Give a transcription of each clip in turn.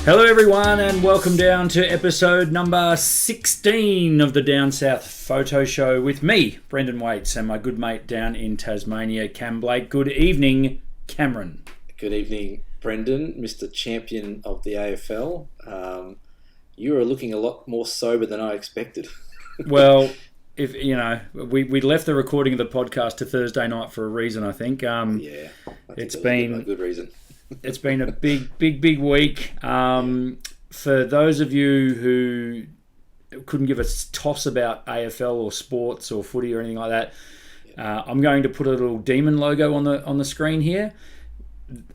Hello everyone and welcome down to episode number 16 of the Down South Photo Show with me, Brendan Waits, and my good mate down in Tasmania, Cam Blake. Good evening, Cameron. Good evening, Brendan, Mr. Champion of the AFL. You are looking a lot more sober than I expected. Well, if we left the recording of the podcast to Thursday night for a reason, I think. It's been a good reason. It's been a big week. For those of you who couldn't give a toss about AFL or sports or footy or anything like that, I'm going to put a little demon logo on the screen here.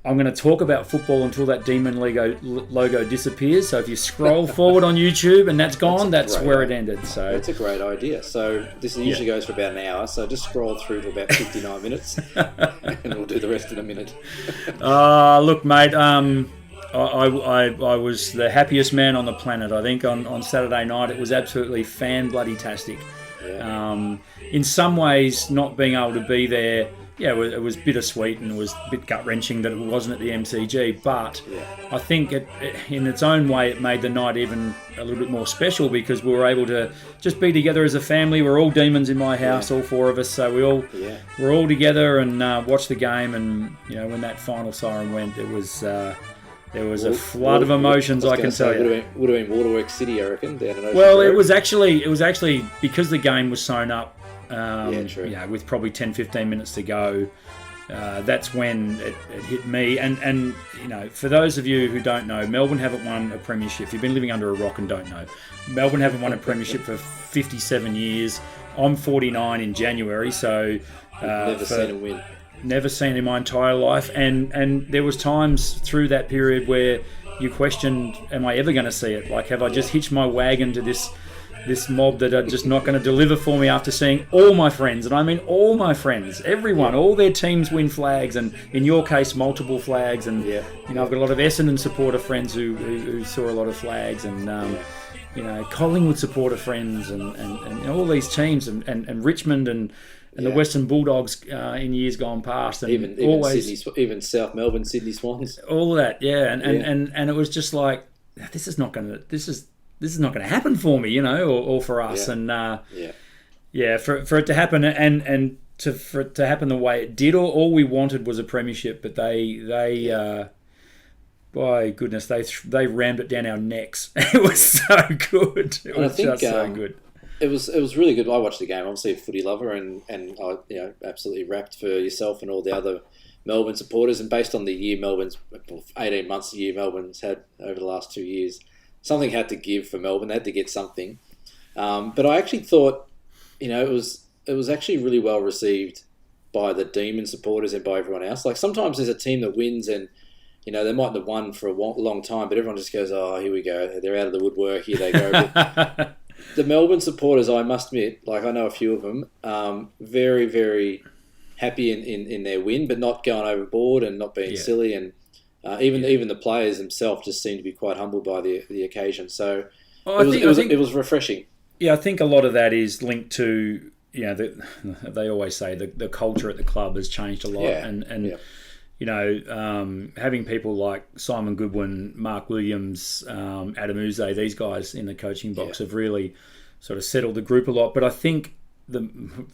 I'm going to talk about football until that demon logo disappears. So if you scroll forward on YouTube and that's gone, that's where it ended. So that's a great idea. So this usually goes for about an hour. So just scroll through to about 59 minutes, and we'll do the rest in a minute. Look, mate. I was the happiest man on the planet. I think on Saturday night it was absolutely fan-bloody-tastic. Yeah. In some ways, not being able to be there. Yeah, it was bittersweet and it was a bit gut-wrenching that it wasn't at the MCG, but I think in its own way it made the night even a little bit more special because we were able to just be together as a family. We're all demons in my house, all four of us, so we're all together and watched the game. And when that final siren went, it was there was a flood of emotions. I can tell you. Would have been Waterworks City, I reckon, down in Ocean Well, Road. it was actually because the game was sewn up. With probably 10-15 minutes to go, that's when it hit me. And for those of you who don't know, Melbourne haven't won a premiership. If you've been living under a rock and don't know, Melbourne haven't won a premiership for 57 years. I'm 49 in January, so never seen him win. Never seen in my entire life. And there was times through that period where you questioned, am I ever going to see it? Like, have I just hitched my wagon to this mob that are just not going to deliver for me after seeing all my friends, and I mean all my friends, everyone, all their teams win flags, and in your case, multiple flags. And I've got a lot of Essendon supporter friends who saw a lot of flags, and Collingwood supporter friends, and all these teams, and Richmond and the Western Bulldogs in years gone past, and even South Melbourne, Sydney Swans, all of that, and it was just like, this is not going to happen for me, or for us. And for it to happen and for it to happen the way it did, all we wanted was a premiership, but they by goodness, they rammed it down our necks. It was so good. It was just so good. It was really good. I watched the game. I'm obviously a footy lover, and I absolutely wrapped for yourself and all the other Melbourne supporters. And based on the year 18 months a year Melbourne's had over the last 2 years, something had to give for Melbourne. They had to get something. But I actually thought, it was actually really well received by the Demon supporters and by everyone else. Like, sometimes there's a team that wins and, they mightn't have won for a long time, but everyone just goes, oh, here we go. They're out of the woodwork. Here they go. But the Melbourne supporters, I must admit, like, I know a few of them, very, very happy in their win, but not going overboard and not being silly. And even the players themselves just seemed to be quite humbled by the occasion. So it was refreshing. Yeah, I think a lot of that is linked to, they always say the culture at the club has changed a lot. Having people like Simon Goodwin, Mark Williams, Adam Uze, these guys in the coaching box have really sort of settled the group a lot. But I think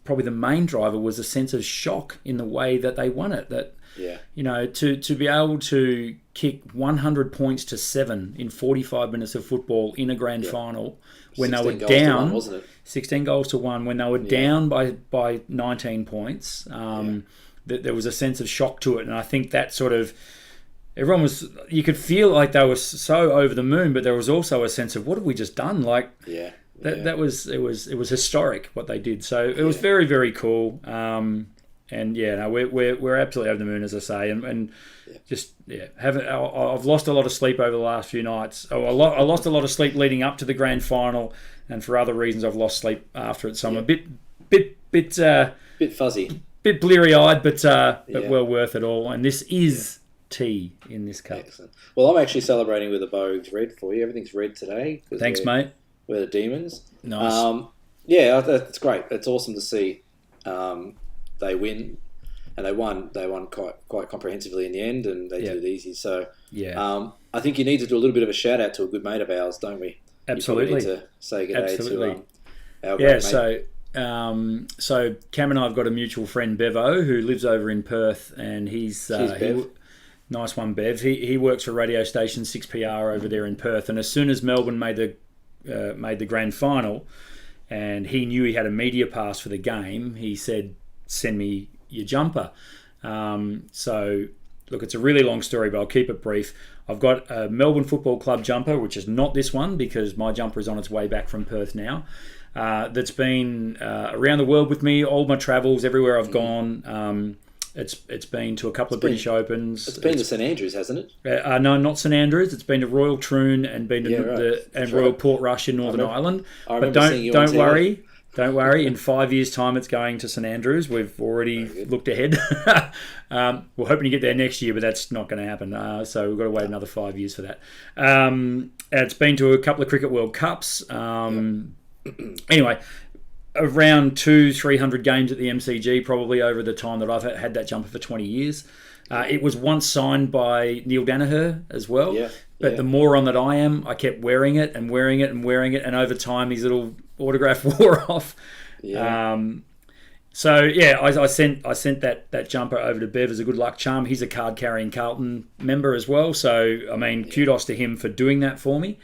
probably the main driver was a sense of shock in the way that they won it. That to be able to kick 100 points to 7 in 45 minutes of football in a grand final when they were down, 16 goals to 1, when they were down by 19 points. There was a sense of shock to it, and I think that sort of everyone was. You could feel like they were so over the moon, but there was also a sense of, what have we just done? Like that was it was historic what they did. So it was very, very cool. We're absolutely over the moon, as I say, and I've lost a lot of sleep over the last few nights. I lost a lot of sleep leading up to the grand final, and for other reasons I've lost sleep after it. So I'm a bit fuzzy, bit bleary-eyed, but well worth it all. And this is tea in this cup. Excellent. Well, I'm actually celebrating with a Bogues red for you. Everything's red today. Thanks, mate. We're the Demons. Nice. That's great. It's awesome to see. They win, and they won quite comprehensively in the end, and they did it easy. So I think you need to do a little bit of a shout out to a good mate of ours, don't we? Absolutely. You probably need to say good day to our Yeah, great mate. so Cam and I have got a mutual friend, Bevo, who lives over in Perth, and he's nice one, Bev. He works for radio station 6PR over there in Perth, and as soon as Melbourne made the grand final, and he knew he had a media pass for the game, he said, "Send me your jumper." So look, it's a really long story, but I'll keep it brief. I've got a Melbourne Football Club jumper, which is not this one because my jumper is on its way back from Perth now. That's been around the world with me, all my travels, everywhere I've gone. It's been to a couple of British Opens. It's been to St Andrews, hasn't it? No, not St Andrews. It's been to Royal Troon and been to Royal Portrush in Northern Ireland. But don't worry. Don't worry. In 5 years' time, it's going to St Andrews. We've already looked ahead. We're hoping to get there next year, but that's not going to happen. So we've got to wait another 5 years for that. It's been to a couple of Cricket World Cups. Anyway, around 200-300 games at the MCG probably over the time that I've had that jumper for 20 years. It was once signed by Neil Danaher as well. But the moron that I am, I kept wearing it and wearing it and wearing it, and over time his little autograph wore off. I sent that jumper over to Bev as a good luck charm. He's a card carrying Carlton member as well, so I mean kudos to him for doing that for me.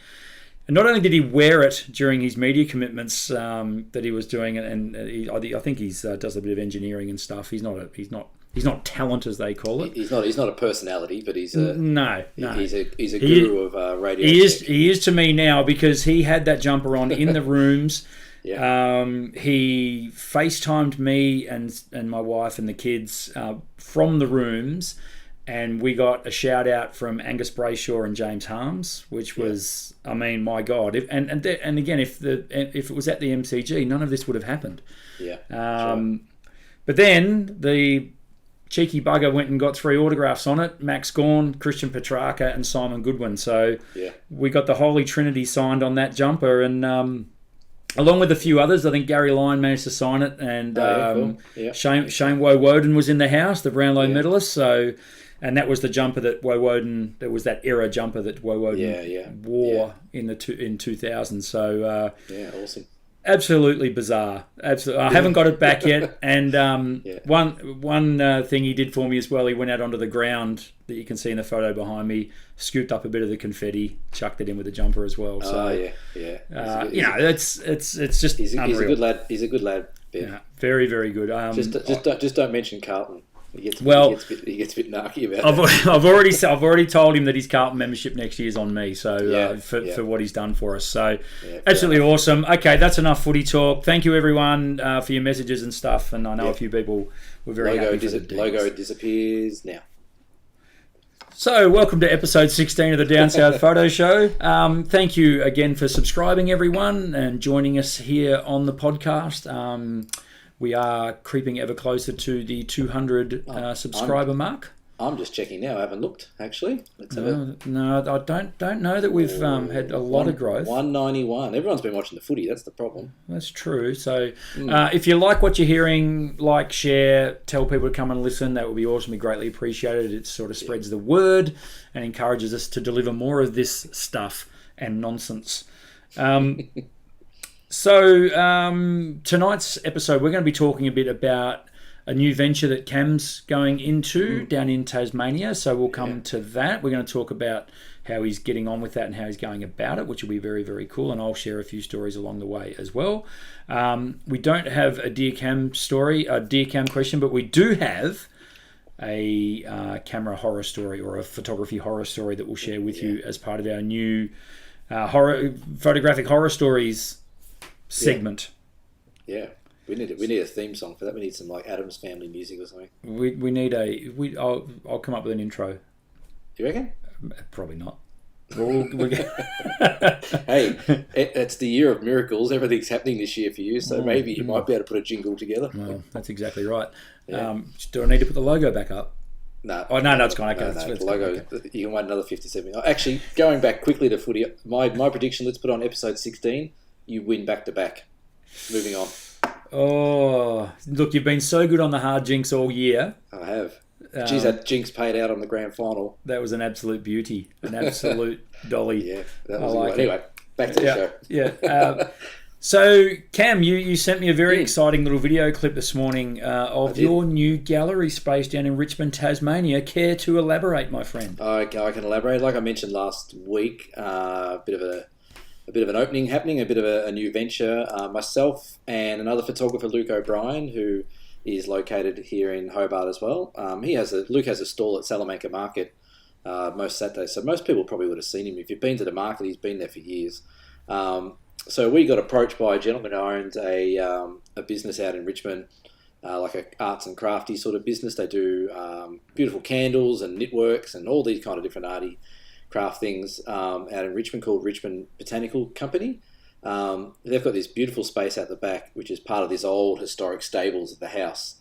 And not only did he wear it during his media commitments that he was doing, and I think he does a bit of engineering and stuff. He's not talent as they call it. He's not a personality, but he's a no. He's a guru of radio. He is to me now because he had that jumper on in the rooms. He FaceTimed me and my wife and the kids from the rooms. And we got a shout out from Angus Brayshaw and James Harms, which was, I mean, my God. And again, if it was at the MCG, none of this would have happened. But then the cheeky bugger went and got 3 autographs on it: Max Gawn, Christian Petrarca, and Simon Goodwin. So we got the Holy Trinity signed on that jumper, and along with a few others. I think Gary Lyon managed to sign it, and cool. Shane Woden was in the house, the Brownlow medalist. So. And that was the jumper that Woden. There was that era jumper that Woden wore in 2000. So awesome. Absolutely bizarre. Absolutely, I haven't got it back yet. And one thing he did for me as well. He went out onto the ground that you can see in the photo behind me, scooped up a bit of the confetti, chucked it in with the jumper as well. So it's just he's unreal. a good lad. He's a good lad. Yeah, very, very good. Just don't mention Carlton. He gets a bit narky about it. I've already told him that his Carlton membership next year is on me. So for what he's done for us. So absolutely awesome. Okay, that's enough footy talk. Thank you everyone for your messages and stuff. And I know a few people were very happy for the logo disappears now. So welcome to episode 16 of the Down South Photo Show. Thank you again for subscribing, everyone, and joining us here on the podcast. We are creeping ever closer to the 200 subscriber mark. I'm just checking now. I haven't looked, actually. No, I don't know that we've had a lot of growth. 191. Everyone's been watching the footy. That's the problem. That's true. So if you like what you're hearing, like, share, tell people to come and listen. That would be awesome. We greatly appreciate it. It sort of spreads the word and encourages us to deliver more of this stuff and nonsense. So tonight's episode, we're going to be talking a bit about a new venture that Cam's going into down in Tasmania. So we'll come to that. We're going to talk about how he's getting on with that and how he's going about it, which will be very, very cool. And I'll share a few stories along the way as well. We don't have a Dear Cam question, but we do have a camera horror story or a photography horror story that we'll share with you as part of our new photographic horror stories segment. We need a theme song for that. We need some like Addams Family music or something. We need I'll come up with an intro. You reckon? Probably not. Hey, it's the year of miracles. Everything's happening this year for you, so maybe you might be able to put a jingle together. Well, that's exactly right. Do I need to put the logo back up? No. Oh, no, it's gone. Okay. No, the logo, you can wait another 57 minutes. Actually, going back quickly to footy, my prediction, let's put on episode 16, you win back-to-back. Moving on. Oh, look, you've been so good on the hard jinx all year. I have. Geez, that Jinx paid out on the grand final. That was an absolute beauty, an absolute dolly. Yeah, that was like anyway. Back to the show. Yeah. So, Cam, you sent me a very exciting little video clip this morning of your new gallery space down in Richmond, Tasmania. Care to elaborate, my friend? I can elaborate. Like I mentioned last week, a bit of an opening happening, a bit of a new venture. Myself and another photographer, Luke O'Brien, who is located here in Hobart as well. Luke has a stall at Salamanca Market most Saturdays, so most people probably would have seen him. If you've been to the market, he's been there for years. So we got approached by a gentleman who owns a business out in Richmond, like a arts and crafty sort of business. They do beautiful candles and knitworks and all these kind of different arty craft things out in Richmond, called Richmond Botanical Company. They've got this beautiful space out the back, which is part of this old historic stables of the house.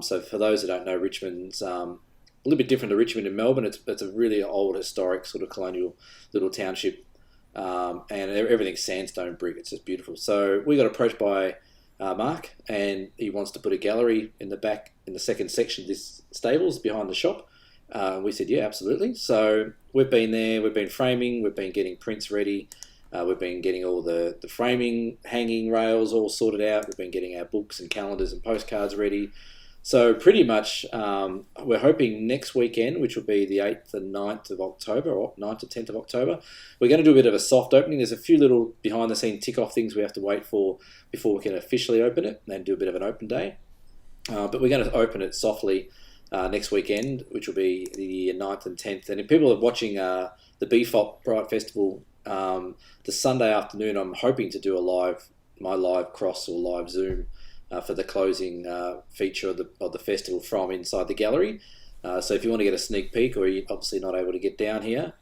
So for those that don't know, Richmond's a little bit different to Richmond in Melbourne. It's a really old historic sort of colonial little township. And everything's sandstone brick. It's just beautiful. So we got approached by Mark, and he wants to put a gallery in the back, in the second section of this stables behind the shop. We said, yeah, absolutely. So we've been there, we've been framing, we've been getting prints ready, we've been getting all the framing, hanging rails all sorted out, we've been getting our books and calendars and postcards ready. So pretty much we're hoping next weekend, which will be the 8th and 9th of October, or 9th to 10th of October, we're going to do a bit of a soft opening. There's a few little behind-the-scene tick-off things we have to wait for before we can officially open it and do a bit of an open day. But we're going to open it softly next weekend, which will be the 9th and 10th. And if people are watching the BFOP Bright Festival the Sunday afternoon, I'm hoping to do my live cross or live Zoom for the closing feature of the festival from inside the gallery. So if you want to get a sneak peek, or you're obviously not able to get down here,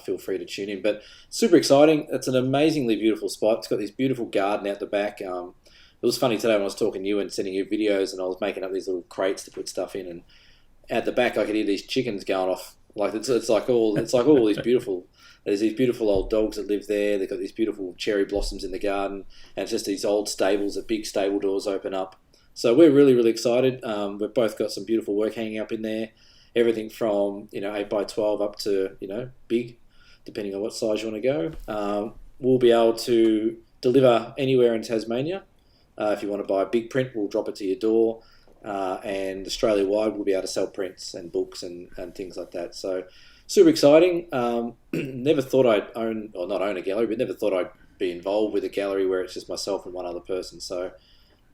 feel free to tune in. But super exciting. It's an amazingly beautiful spot. It's got this beautiful garden out the back. It was funny today when I was talking to you and sending you videos, and I was making up these little crates to put stuff in, and at the back I could hear these chickens going off. Like it's like all these beautiful. There's these beautiful old dogs that live there. They've got these beautiful cherry blossoms in the garden, and it's just these old stables that big stable doors open up. So we're really, really excited. We've both got some beautiful work hanging up in there. Everything from 8x12 up to big, depending on what size you want to go. We'll be able to deliver anywhere in Tasmania. If you want to buy a big print, we'll drop it to your door. And Australia-wide, we'll be able to sell prints and books and things like that. So super exciting. Never thought I'd not own a gallery, but never thought I'd be involved with a gallery where it's just myself and one other person. So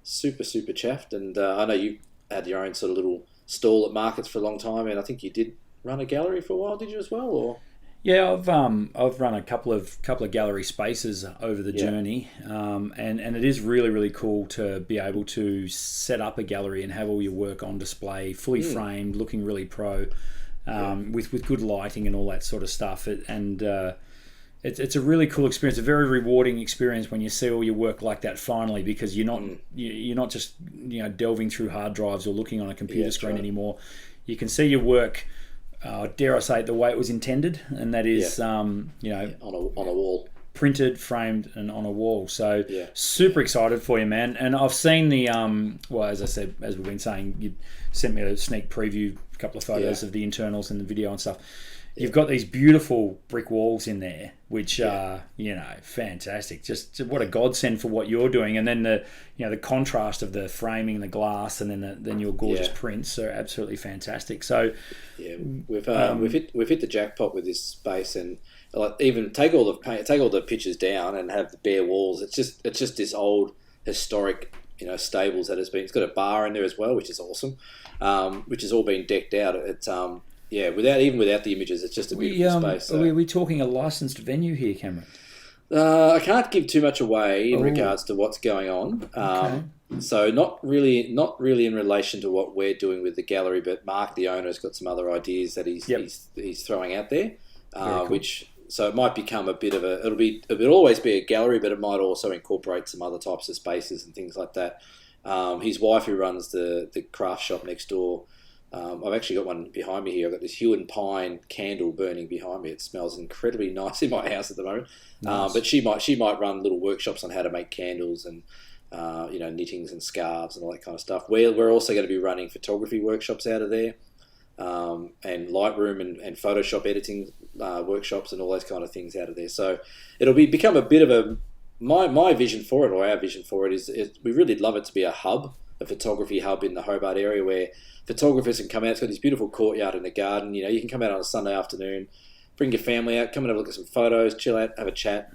super, super chuffed. And I know you had your own sort of little stall at markets for a long time, and I think you did run a gallery for a while, did you as well? Or yeah, I've run a couple of gallery spaces over the journey, and it is really, really cool to be able to set up a gallery and have all your work on display, fully framed, looking really pro. With good lighting and all that sort of stuff, it's a really cool experience, a very rewarding experience when you see all your work like that finally, because you're not just delving through hard drives or looking on a computer screen anymore. You can see your work, dare I say it, the way it was intended, and that is on a wall, printed, framed, and on a wall. So super excited for you, man. And I've seen the as I said, as we've been saying, you sent me a sneak preview, a couple of photos of the internals and the video and stuff. You've got these beautiful brick walls in there, which are fantastic. Just what a godsend for what you're doing, and then the contrast of the framing, the glass, and then your gorgeous prints are absolutely fantastic. So we've hit the jackpot with this space, and even take all the pictures down and have the bare walls. It's just this old historic stables that has been. It's got a bar in there as well, which is awesome. Which has all been decked out. It's without the images, it's just a beautiful space. So. Are we talking a licensed venue here, Cameron? I can't give too much away in regards to what's going on. So not really in relation to what we're doing with the gallery, but Mark, the owner, has got some other ideas that he's throwing out there, cool. So it might become a bit of it'll always be a gallery, but it might also incorporate some other types of spaces and things like that. His wife, who runs the craft shop next door, I've actually got one behind me here. I've got this hue and pine candle burning behind me. It smells incredibly nice in my house at the moment. Nice. But she might run little workshops on how to make candles and knittings and scarves and all that kind of stuff. We're also going to be running photography workshops out of there. and Lightroom and Photoshop editing workshops and all those kind of things out of there. So it'll become a bit of a my vision for it, or our vision for it, is we really love it to be a hub, a photography hub in the Hobart area where photographers can come out. It's got this beautiful courtyard in the garden. You can come out on a Sunday afternoon, bring your family out, come and have a look at some photos, chill out, have a chat,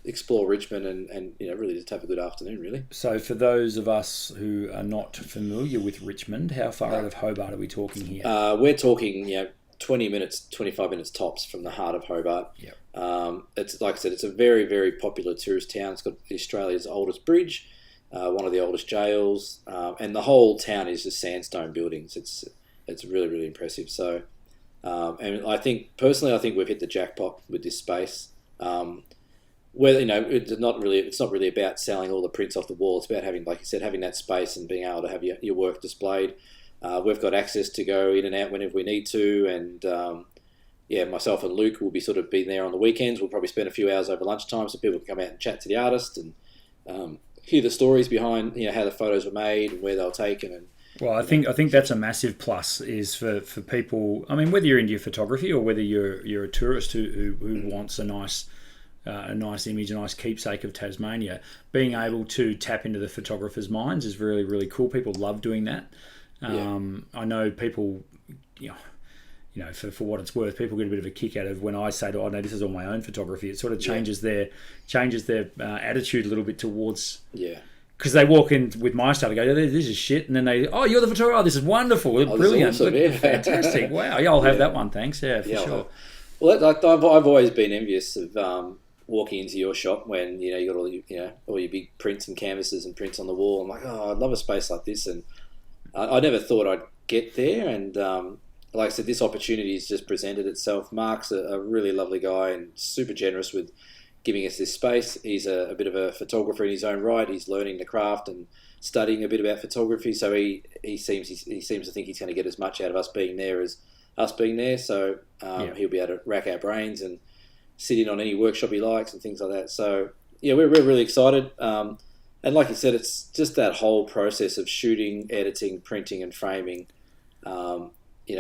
explore Richmond and really just have a good afternoon, really. So for those of us who are not familiar with Richmond, how far out of Hobart are we talking here? We're talking, 20 minutes, 25 minutes tops from the heart of Hobart. Yep. It's like I said, it's a very, very popular tourist town. It's got Australia's oldest bridge, one of the oldest jails, and the whole town is just sandstone buildings. It's really, really impressive. So, and I think we've hit the jackpot with this space. Where it's not really about selling all the prints off the wall. It's about having, like you said, having that space and being able to have your work displayed. We've got access to go in and out whenever we need to, and myself and Luke will be sort of being there on the weekends. We'll probably spend a few hours over lunchtime so people can come out and chat to the artist and hear the stories behind how the photos were made and where they were taken. And well, I think that's a massive plus is for people. I mean, whether you're into your photography or whether you're a tourist who wants a nice image, a nice keepsake of Tasmania, being able to tap into the photographers' minds is really, really cool. People love doing that. I know people, for what it's worth, people get a bit of a kick out of when I say, "Oh no, this is all my own photography." It sort of changes their attitude a little bit towards. Yeah. Because they walk in with my stuff and go, "This is shit," and then they, "Oh, you're the photographer. Oh, this is wonderful, brilliant, this is awesome, yeah. Fantastic, wow, I'll have that one, thanks, for sure." Well, I've always been envious of walking into your shop when you got all your big prints and canvases and prints on the wall. I'm like, oh, I'd love a space like this, and I never thought I'd get there. And like I said, this opportunity has just presented itself. Mark's a really lovely guy and super generous with giving us this space. He's a bit of a photographer in his own right. He's learning the craft and studying a bit about photography. So he seems to think he's going to get as much out of us being there as us being there. So he'll be able to rack our brains and sit in on any workshop he likes and things like that. So we're really excited. And like you said, it's just that whole process of shooting, editing, printing, and framing.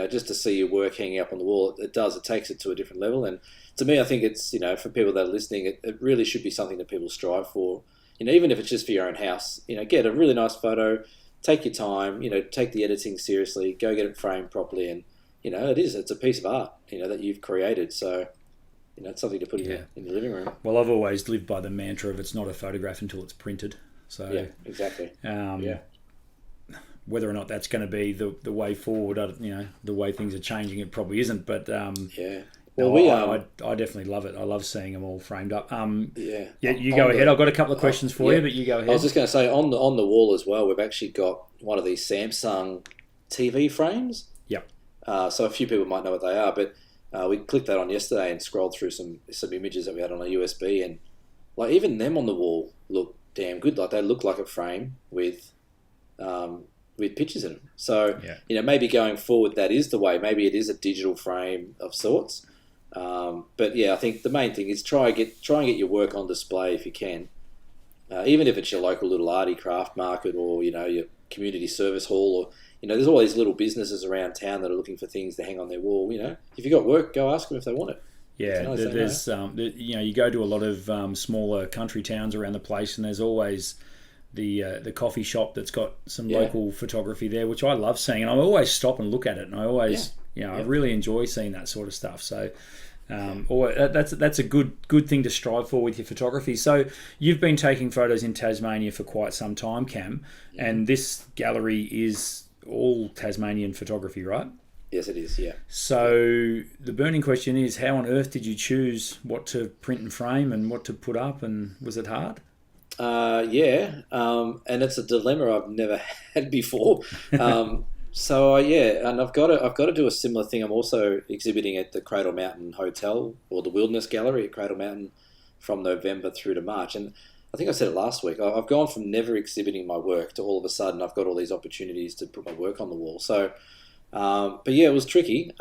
Just to see your work hanging up on the wall, it takes it to a different level. And to me, I think it's, for people that are listening, it really should be something that people strive for. Even if it's just for your own house, get a really nice photo, take your time, take the editing seriously, go get it framed properly. And, it's a piece of art, that you've created. So, it's something to put in your living room. Well, I've always lived by the mantra of it's not a photograph until it's printed. So yeah, exactly. Whether or not that's going to be the way forward, the way things are changing, it probably isn't. But Well, I definitely love it. I love seeing them all framed up. You go ahead. I've got a couple of questions for you, but you go ahead. I was just going to say on the wall as well. We've actually got one of these Samsung TV frames. Yep. So a few people might know what they are, but we clicked that on yesterday and scrolled through some images that we had on a USB, and like even them on the wall look damn good. Like they look like a frame with pictures in them. So maybe going forward that is the way. Maybe it is a digital frame of sorts. But I think the main thing is try and get your work on display if you can. Even if it's your local little arty craft market or your community service hall, or there's all these little businesses around town that are looking for things to hang on their wall. If you got work, go ask them if they want it. Yeah, there's you go to a lot of smaller country towns around the place, and there's always the coffee shop that's got some local photography there, which I love seeing, and I always stop and look at it, and I always I really enjoy seeing that sort of stuff. So that's a good thing to strive for with your photography. So you've been taking photos in Tasmania for quite some time, Cam, and this gallery is all Tasmanian photography, right? Yes, it is, yeah. So the burning question is, how on earth did you choose what to print and frame and what to put up, and was it hard? And it's a dilemma I've never had before. And I've got to do a similar thing. I'm also exhibiting at the Cradle Mountain Hotel, or the Wilderness Gallery at Cradle Mountain, from November through to March. And I think I said it last week, I've gone from never exhibiting my work to all of a sudden I've got all these opportunities to put my work on the wall. So, it was tricky.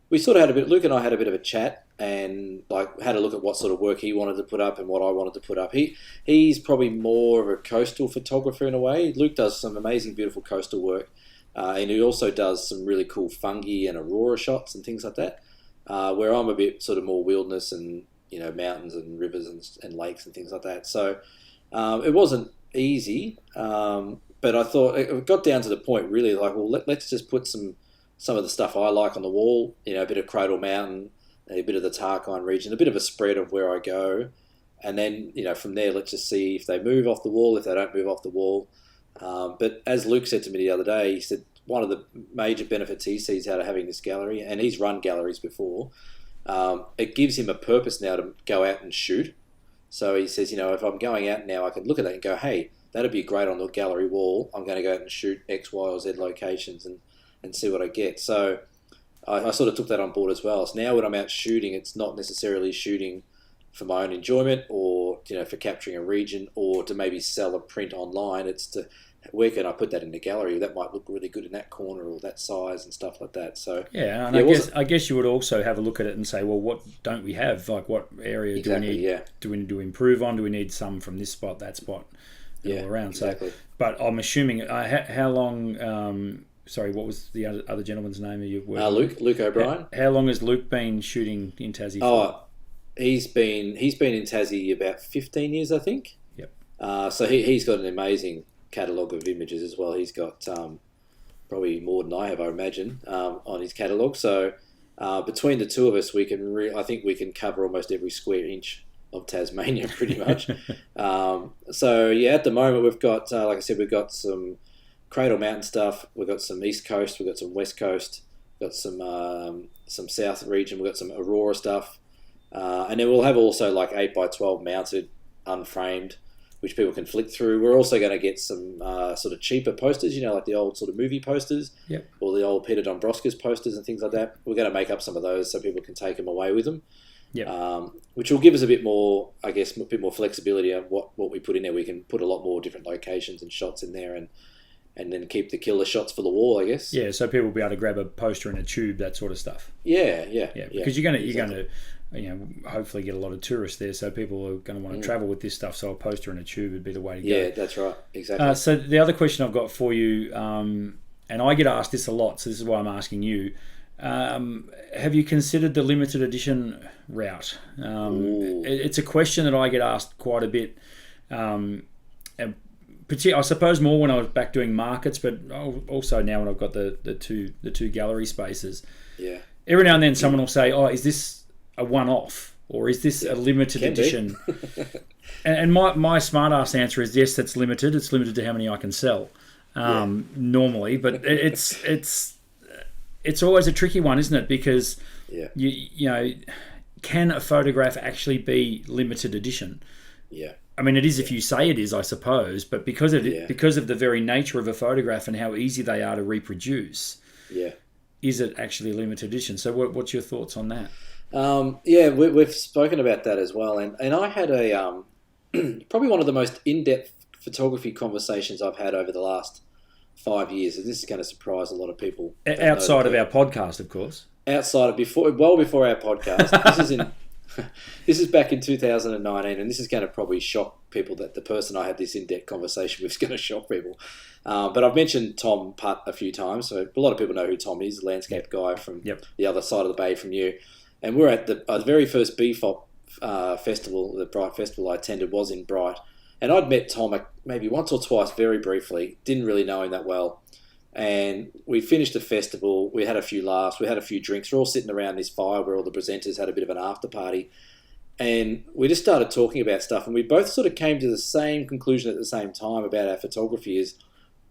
We sort of Luke and I had a bit of a chat, and had a look at what sort of work he wanted to put up and what I wanted to put up. He's probably more of a coastal photographer in a way. Luke does some amazing, beautiful coastal work. And he also does some really cool fungi and aurora shots and things like that. Where I'm a bit sort of more wilderness and mountains and rivers and lakes and things like that. So it wasn't easy, but I thought it got down to the point really like, well, let's just put some of the stuff I like on the wall. A bit of Cradle Mountain, a bit of the Tarkine region, a bit of a spread of where I go, and then from there, let's just see if they move off the wall, if they don't move off the wall. But as Luke said to me the other day, he said one of the major benefits he sees out of having this gallery, and he's run galleries before, it gives him a purpose now to go out and shoot. So he says, if I'm going out now, I can look at that and go, hey, that'd be great on the gallery wall. I'm going to go out and shoot X, Y, or Z locations and see what I get. So I sort of took that on board as well. So now when I'm out shooting, it's not necessarily shooting for my own enjoyment or for capturing a region or to maybe sell a print online. It's to where can I put that in the gallery that might look really good in that corner or that size and stuff like that. So yeah, and I guess you would also have a look at it and say, well, what don't we have? Like, what area do we need? Yeah. Do we need to improve on? Do we need some from this spot, that spot, all around? Exactly. So, but I'm assuming how long? Sorry, what was the other gentleman's name? You Luke O'Brien. How long has Luke been shooting in Tassie? Oh, he's been in Tassie about 15 years, I think. Yep. So he's got an amazing catalogue of images as well. He's got probably more than I have, I imagine, on his catalogue. So between the two of us, I think we can cover almost every square inch of Tasmania pretty much. So yeah, at the moment we've got, like I said, we've got some Cradle Mountain stuff. We've got some East Coast. We've got some West Coast. We've got some South region. We've got some Aurora stuff. And then we'll have also like 8x12 mounted, unframed, which people can flick through. We're also going to get some sort of cheaper posters, like the old sort of movie posters, or the old Peter Dombrovskis posters and things like that. We're going to make up some of those so people can take them away with them, which will give us a bit more, I guess, a bit more flexibility on what we put in there. We can put a lot more different locations and shots in there and then keep the killer shots for the wall, I guess. Yeah, so people will be able to grab a poster in a tube, that sort of stuff. Yeah. Because you're going to hopefully get a lot of tourists there, so people are going to want to travel with this stuff, so a poster in a tube would be the way to go. Yeah, that's right, exactly. So the other question I've got for you, and I get asked this a lot, so this is why I'm asking you, have you considered the limited edition route? It's a question that I get asked quite a bit, and I suppose more when I was back doing markets, but also now when I've got the two gallery spaces. Yeah. Every now and then someone will say, "Oh, is this a one-off, or is this a limited edition?" and my smart-ass answer is yes, that's limited. It's limited to how many I can sell normally, but it's always a tricky one, isn't it? Because can a photograph actually be limited edition? Yeah. I mean, it is if you say it is, I suppose, but because of the very nature of a photograph and how easy they are to reproduce, is it actually a limited edition? So what's your thoughts on that? We've spoken about that as well, and I had a probably one of the most in-depth photography conversations I've had over the last 5 years, and this is going to surprise a lot of people. Outside of our podcast, of course. Well before our podcast. This is back in 2019, and this is going to probably shock people that the person I had this in-depth conversation with is going to shock people. But I've mentioned Tom Putt a few times, so a lot of people know who Tom is, the landscape guy from the other side of the bay from you. And we're at the very first BFOP festival, the Bright Festival I attended was in Bright. And I'd met Tom maybe once or twice very briefly, didn't really know him that well. And we finished the festival, we had a few laughs, we had a few drinks, we're all sitting around this fire where all the presenters had a bit of an after party. And we just started talking about stuff, and we both sort of came to the same conclusion at the same time about our photography is,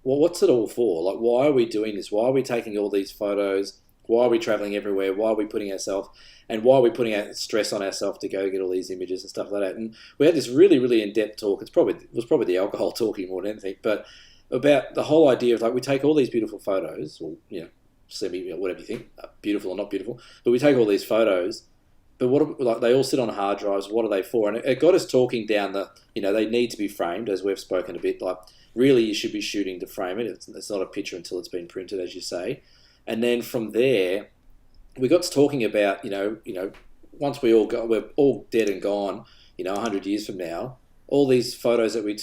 well, what's it all for? Like, why are we doing this? Why are we taking all these photos? Why are we traveling everywhere? Why are we putting ourselves, and why are we putting out stress on ourselves to go get all these images and stuff like that? And we had this really, really in-depth talk. It was probably the alcohol talking more than anything, but about the whole idea of like, we take all these beautiful photos, or whatever you think, beautiful or not beautiful, but we take all these photos, but they all sit on hard drives. What are they for? And it got us talking down they need to be framed, as we've spoken a bit. Like, really, you should be shooting to frame it. It's not a picture until it's been printed, as you say. And then from there, we got to talking about, once we're all dead and gone, 100 years from now, all these photos that we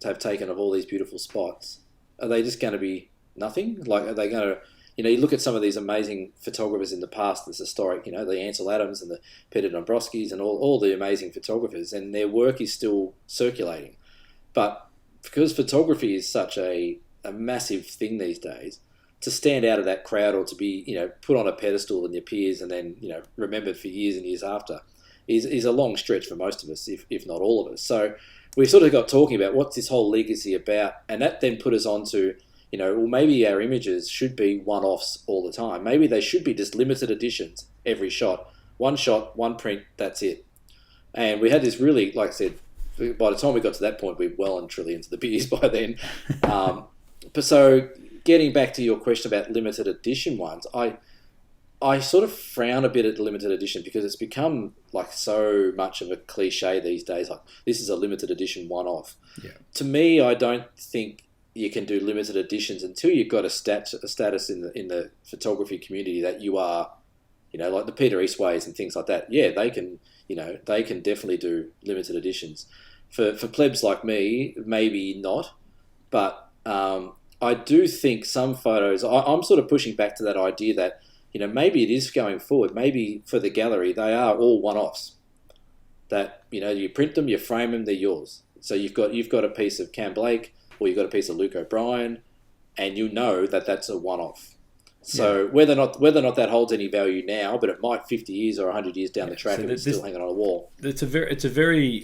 have taken of all these beautiful spots, are they just going to be nothing? Like, are they going to, you look at some of these amazing photographers in the past, this historic, the Ansel Adams and the Peter Dombrowskis and all the amazing photographers, and their work is still circulating. But because photography is such a massive thing these days, to stand out of that crowd or to be, put on a pedestal in your peers and then, remembered for years and years after is a long stretch for most of us, if not all of us. So we sort of got talking about what's this whole legacy about, and that then put us on to, well, maybe our images should be one-offs all the time. Maybe they should be just limited editions every shot, one print, that's it. And we had this really, like I said, by the time we got to that point, we were well and truly into the beers by then. But so getting back to your question about limited edition ones, I sort of frown a bit at limited edition because it's become like so much of a cliche these days. Like, this is a limited edition one-off. Yeah. To me, I don't think you can do limited editions until you've got a status in the photography community that you are, like the Peter Eastways and things like that. Yeah, they can definitely do limited editions. For plebs like me, maybe not, but I do think some photos, I'm sort of pushing back to that idea that, maybe it is going forward. Maybe for the gallery, they are all one-offs. That, you print them, you frame them, they're yours. So you've got a piece of Cam Blake, or you've got a piece of Luke O'Brien, and that that's a one-off. So whether or not that holds any value now, but it might 50 years or 100 years down the track, so it's still hanging on a wall. It's a very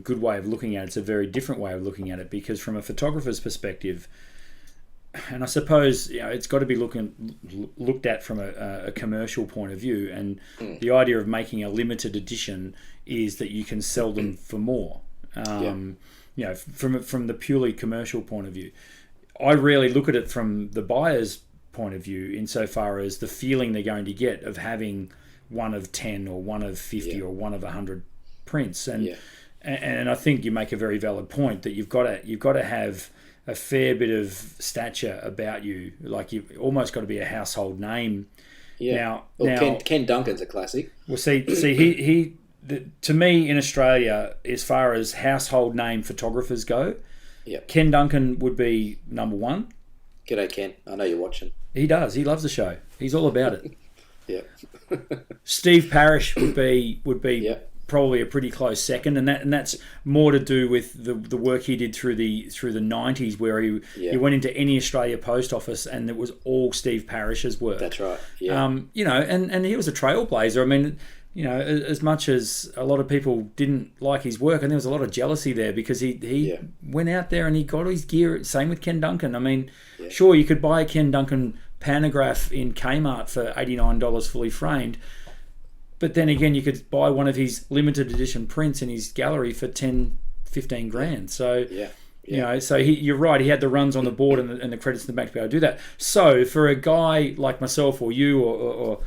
good way of looking at it. It's a very different way of looking at it, because from a photographer's perspective, and I suppose it's got to be looked at from a commercial point of view. And the idea of making a limited edition is that you can sell them for more. From the purely commercial point of view, I rarely look at it from the buyer's point of view, insofar as the feeling they're going to get of having one of 10 or one of 50 or one of 100 prints. And I think you make a very valid point that you've got to have a fair bit of stature about you. Like, you've almost got to be a household name. Yeah. Now, Ken Duncan's a classic. Well, he to me in Australia, as far as household name photographers go, Ken Duncan would be number one. G'day, Ken. I know you're watching. He does. He loves the show. He's all about it. Yeah. Steve Parrish would be probably a pretty close second, and that's more to do with the work he did through the 90s, where he went into any Australia post office and it was all Steve Parrish's work. That's right. Yeah. And he was a trailblazer. I mean, as much as a lot of people didn't like his work, and there was a lot of jealousy there, because he went out there and he got his gear. Same with Ken Duncan. I mean, sure, you could buy a Ken Duncan pantograph in Kmart for $89 fully framed, but then again, you could buy one of his limited edition prints in his gallery for 10, 15 grand. So, so you're right. He had the runs on the board and the credits in the back to be able to do that. So for a guy like myself or you or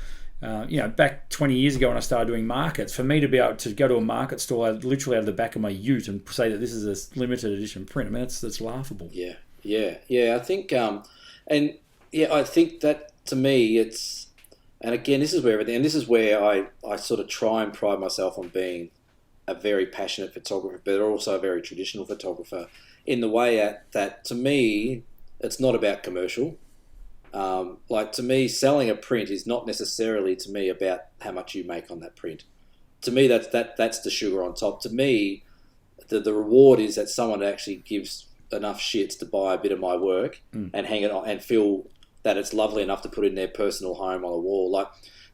back 20 years ago when I started doing markets, for me to be able to go to a market stall literally out of the back of my ute and say that this is a limited edition print, I mean, that's laughable. I think, I think that to me it's, and again, this is where I sort of try and pride myself on being a very passionate photographer, but also a very traditional photographer, in the way that to me, it's not about commercial. To me, selling a print is not necessarily to me about how much you make on that print. To me, that's the sugar on top. To me, the reward is that someone actually gives enough shits to buy a bit of my work and hang it on and feel that it's lovely enough to put in their personal home on a wall. Like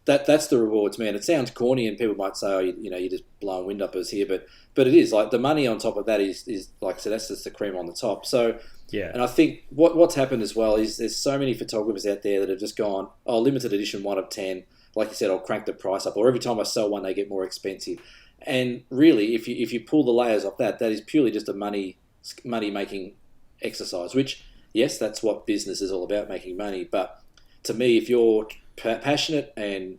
that's the reward to me. And it sounds corny, and people might say, "Oh, you're just blowing wind up us here," but it is. Like, the money on top of that is like I said, that's just the cream on the top. So. Yeah. And I think what's happened as well is there's so many photographers out there that have just gone, limited edition 1 of 10. Like you said, I'll crank the price up, or every time I sell one, they get more expensive. And really, if you pull the layers off that is purely just a money making exercise. Which, yes, that's what business is all about, making money. But to me, if you're passionate and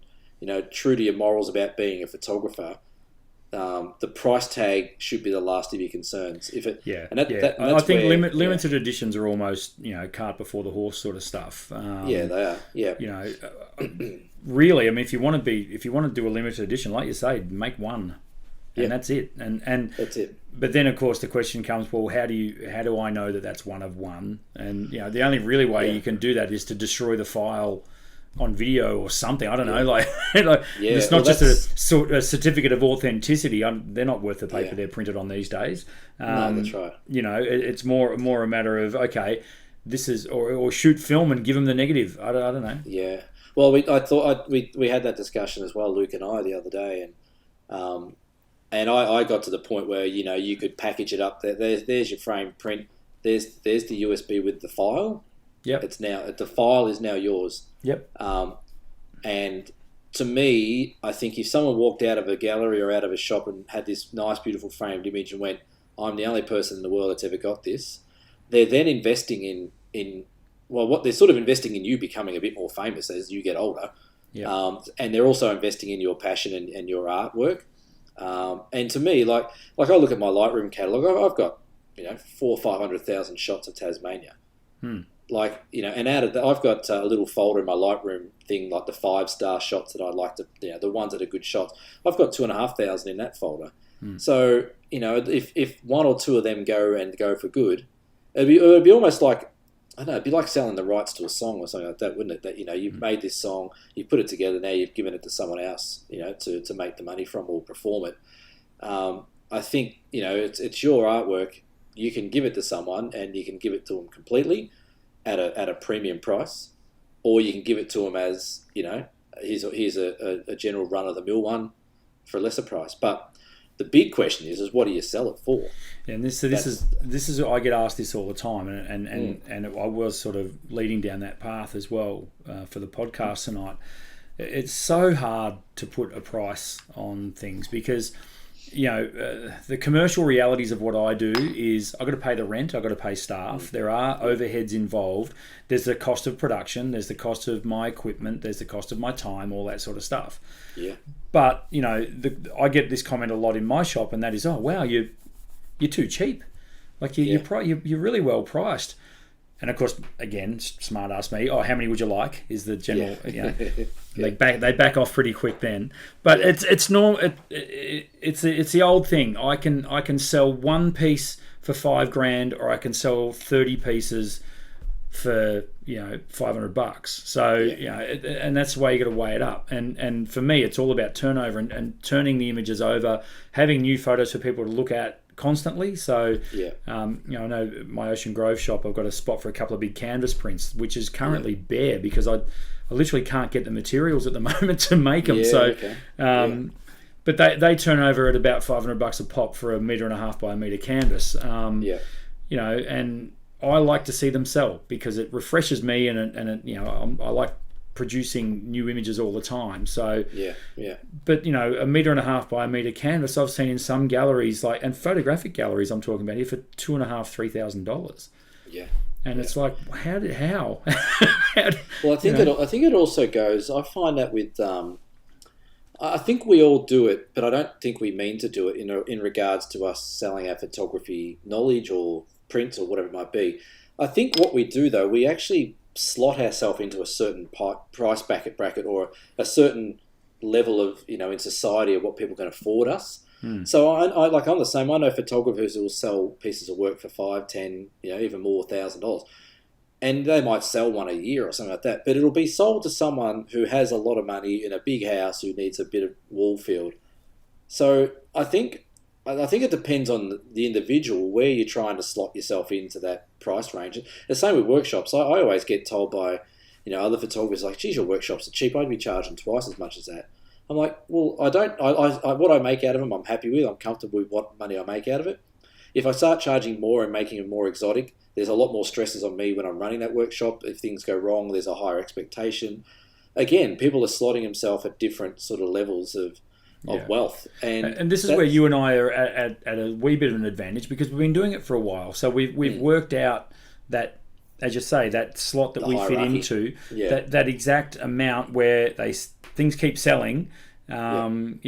true to your morals about being a photographer, the price tag should be the last of your concerns. I think limited editions are almost cart before the horse sort of stuff. They are. Yeah. Really, I mean, if you want to do a limited edition, like you say, make one, and that's it. And that's it. But then, of course, the question comes: well, how do I know that that's one of one? And the only really way you can do that is to destroy the file on video or something. I don't know. It's not just a certificate of authenticity. They're not worth the paper they're printed on these days. No, that's right. It's more a matter of, okay, this is or shoot film and give them the negative. I don't know. Yeah. Well, we had that discussion as well, Luke and I, the other day, and I got to the point where you could package it up. There's your frame print. There's the USB with the file. Yep. The file is now yours. Yep. And to me, I think if someone walked out of a gallery or out of a shop and had this nice, beautiful framed image and went, "I'm the only person in the world that's ever got this," they're then investing they're sort of investing in you becoming a bit more famous as you get older. Yep. And they're also investing in your passion and your artwork. And to me, like I look at my Lightroom catalog, I've got 400,000 or 500,000 shots of Tasmania. And out of that, I've got a little folder in my Lightroom thing, like the 5-star shots that I'd like to, the ones that are good shots. I've got 2,500 in that folder. So if one or two of them go for good, it'd be almost like, I don't know, it'd be like selling the rights to a song or something like that, wouldn't it? That you've made this song, you put it together, now you've given it to someone else, to make the money from or perform it. I think it's your artwork. You can give it to someone, and you can give it to them completely at a premium price, or you can give it to them as here's a general run of the mill one for a lesser price. But the big question is what do you sell it for? Yeah, and this is I get asked this all the time, and I was sort of leading down that path as well for the podcast tonight. It's so hard to put a price on things because the commercial realities of what I do is I've got to pay the rent, I've got to pay staff, there are overheads involved, there's the cost of production, there's the cost of my equipment, there's the cost of my time, all that sort of stuff. Yeah. But I get this comment a lot in my shop, and that is, "Oh wow, you're too cheap. Like you're really well priced." And of course, again, smart ass me. "Oh, how many would you like?" is the general. They back off pretty quick then. But it's normal. It's the old thing. I can sell one piece for $5,000, or I can sell 30 pieces for $500. So and that's the way you got to weigh it up. And for me, it's all about turnover and turning the images over, having new photos for people to look at constantly. So I know my Ocean Grove shop, I've got a spot for a couple of big canvas prints, which is currently bare because I literally can't get the materials at the moment to make them. But they turn over at about $500 a pop for 1.5 meters by 1 meter canvas. And I like to see them sell because it refreshes me, and I like producing new images all the time. So But 1.5 meters by 1 meter canvas, I've seen in some galleries, and photographic galleries I'm talking about here, for $2,500-3,000. Yeah. And it's like, how? Well, I think it also goes. I find that with I think we all do it, but I don't think we mean to do it in regards to us selling our photography knowledge or prints or whatever it might be. I think what we do, though, we actually slot ourselves into a certain price bracket or a certain level of, in society of what people can afford us. So I'm the same. I know photographers who will sell pieces of work for $5, $10, even more $1,000, and they might sell one a year or something like that. But it'll be sold to someone who has a lot of money in a big house who needs a bit of wall filled. So I think it depends on the individual where you're trying to slot yourself into that price range. The same with workshops. I always get told by other photographers, like, "Geez, your workshops are cheap. I'd be charging twice as much as that." I'm like, well, I don't. What I make out of them, I'm happy with. I'm comfortable with what money I make out of it. If I start charging more and making them more exotic, there's a lot more stresses on me when I'm running that workshop. If things go wrong, there's a higher expectation. Again, people are slotting themselves at different sort of levels of wealth. And this is where you and I are at a wee bit of an advantage because we've been doing it for a while. So we've worked out that, as you say, that slot that we fit into, that exact amount where things keep selling, but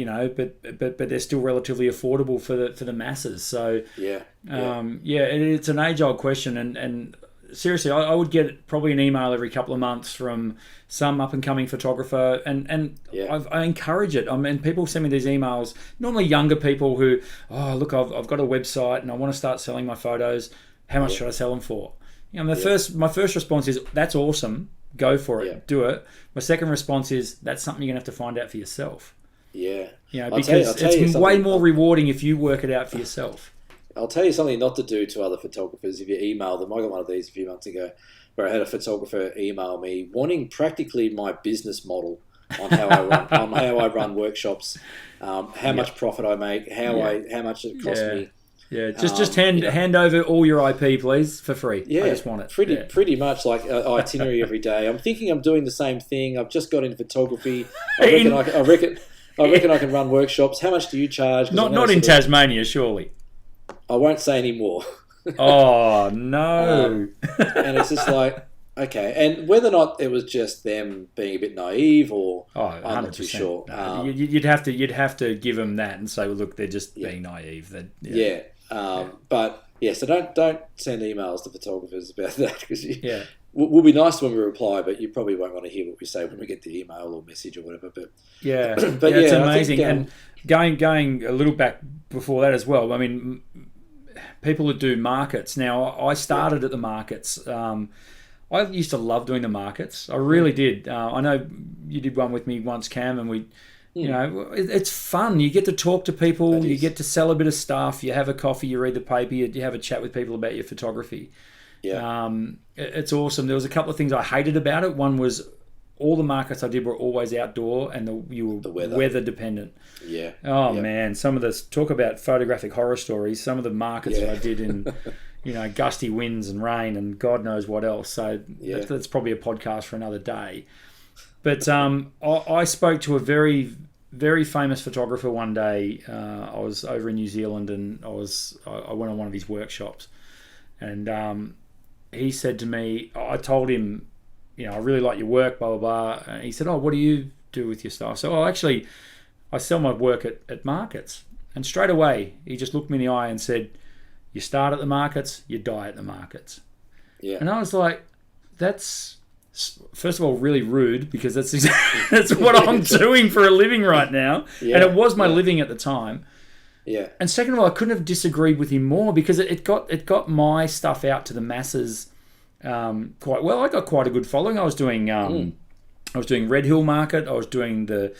they're still relatively affordable for the masses. So it's an age-old question, and seriously, I would get probably an email every couple of months from some up and coming photographer, and I encourage it. I mean, people send me these emails. Normally, younger people who, oh look, I've got a website and I want to start selling my photos. How much should I sell them for? My first response is, that's awesome. Go for it. Do it. My second response is, that's something you're gonna have to find out for yourself. Yeah. Because it's way more rewarding if you work it out for yourself. I'll tell you something not to do to other photographers if you email them. I got one of these a few months ago where I had a photographer email me wanting practically my business model on how I run workshops, how much profit I make, how much it costs me. Yeah, just hand over all your IP, please, for free. Yeah, I just want it. Pretty much like itinerary every day. I'm thinking I'm doing the same thing. I've just got into photography. I reckon I can run workshops. How much do you charge? Not in Tasmania, surely. I won't say any more. Oh, no. And it's just like, okay. And whether or not it was just them being a bit naive or I'm not too sure. No, you'd have to give them that and say, well, look, they're just being naive. But so don't send emails to photographers about that because we'll be nice when we reply, but you probably won't want to hear what we say when we get the email or message or whatever. But it's amazing. And going a little back before that as well. I mean, people that do markets. Now, I started at the markets. I used to love doing the markets. I really did. I know you did one with me once, Cam, and we. It's fun. You get to talk to people. You get to sell a bit of stuff. You have a coffee. You read the paper. You have a chat with people about your photography. Yeah, it's awesome. There was a couple of things I hated about it. One was all the markets I did were always outdoor, and you were weather dependent. Yeah. Oh man, some of this talk about photographic horror stories. Some of the markets that I did in, gusty winds and rain and God knows what else. So that's probably a podcast for another day. But I spoke to a very, very famous photographer one day. I was over in New Zealand and I went on one of his workshops, and he said to me, I told him, I really like your work, blah, blah, blah. And he said, oh, what do you do with your stuff? So, actually, I sell my work at markets. And straight away, he just looked me in the eye and said, you start at the markets, you die at the markets. Yeah. And I was like, that's, first of all, really rude because that's what I'm doing for a living right now. Yeah. And it was my living at the time. Yeah. And second of all, I couldn't have disagreed with him more because it got my stuff out to the masses quite well. I got quite a good following. I was doing Red Hill Market. I was doing the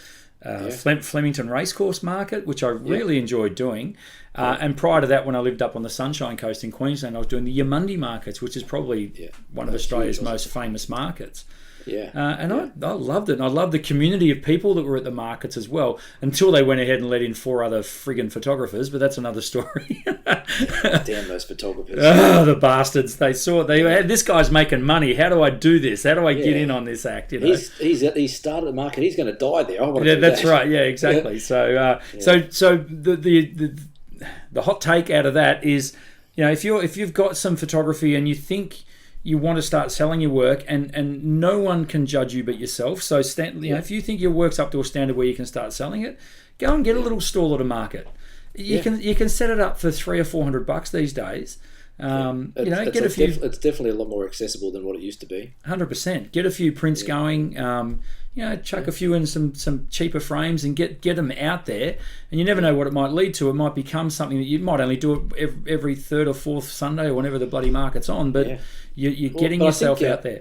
Flemington Racecourse Market, which I really enjoyed doing. And prior to that, when I lived up on the Sunshine Coast in Queensland, I was doing the Yamundi markets, which is probably one of Australia's most famous markets. Yeah, and I loved it. And I loved the community of people that were at the markets as well, until they went ahead and let in 4 other friggin' photographers, but that's another story. Damn those photographers. Oh, the bastards. They had, this guy's making money. How do I do this? How do I get in on this act? He started the market. He's going to die there. I want to do that's that. right. Yeah, exactly. So the hot take out of that is, if you've got some photography and you think you want to start selling your work, and no one can judge you but yourself. So, if you think your work's up to a standard where you can start selling it, go and get a little stall at a market. You can set it up for $300 or $400 these days. It's definitely a lot more accessible than what it used to be. 100%. Get a few prints going. Chuck a few in some cheaper frames and get them out there. And you never know what it might lead to. It might become something that you might only do it every third or fourth Sunday or whenever the bloody market's on. But you're getting yourself out there.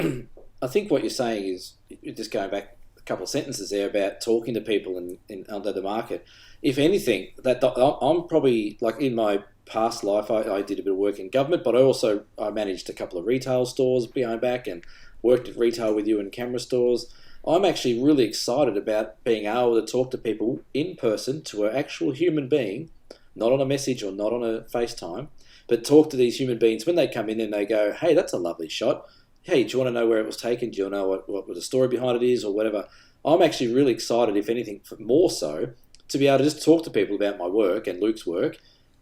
I think what you're saying is, just going back a couple of sentences there about talking to people in under the market. If anything, I'm probably, like in my past life, I did a bit of work in government, but I managed a couple of retail stores behind back and worked at retail with you in camera stores. I'm actually really excited about being able to talk to people in person, to an actual human being, not on a message or not on a FaceTime, but talk to these human beings when they come in and they go, hey, that's a lovely shot. Hey, do you want to know where it was taken? Do you want to know what the story behind it is or whatever? I'm actually really excited, if anything, more so, to be able to just talk to people about my work and Luke's work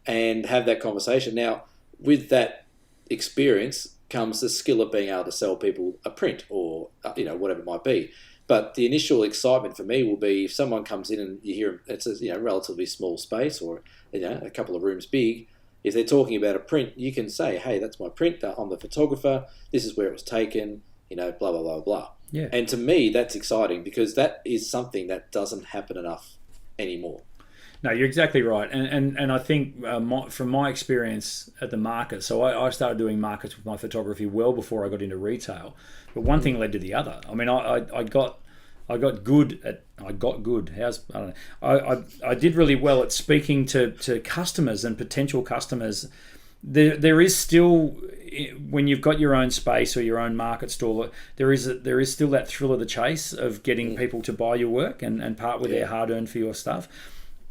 and have that conversation. Now, with that experience comes the skill of being able to sell people a print or, whatever it might be. But the initial excitement for me will be if someone comes in and you hear it's a relatively small space or a couple of rooms big, if they're talking about a print, you can say, hey, that's my print. I'm the photographer. This is where it was taken. Blah blah blah blah. Yeah. And to me, that's exciting because that is something that doesn't happen enough anymore. No, you're exactly right, and I think from my experience at the market, so I started doing markets with my photography well before I got into retail, but one thing led to the other. I mean, I got good. I don't know. I did really well at speaking to customers and potential customers. There is still, when you've got your own space or your own market stall, there is still that thrill of the chase of getting people to buy your work and part with their hard earned for your stuff.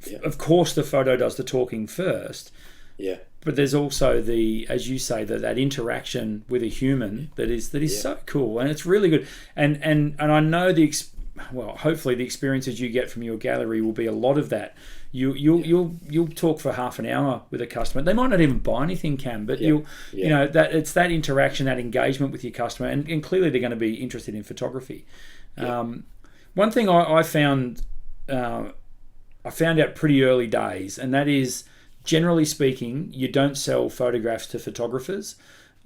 Yeah. Of course, the photo does the talking first. Yeah. But there's also as you say, that interaction with a human that is so cool, and it's really good. And I know hopefully the experiences you get from your gallery will be a lot of that. You'll talk for half an hour with a customer. They might not even buy anything, Cam, but that it's that interaction, that engagement with your customer, and clearly they're going to be interested in photography. Yeah. One thing I found. I found out pretty early days, and that is, generally speaking, you don't sell photographs to photographers.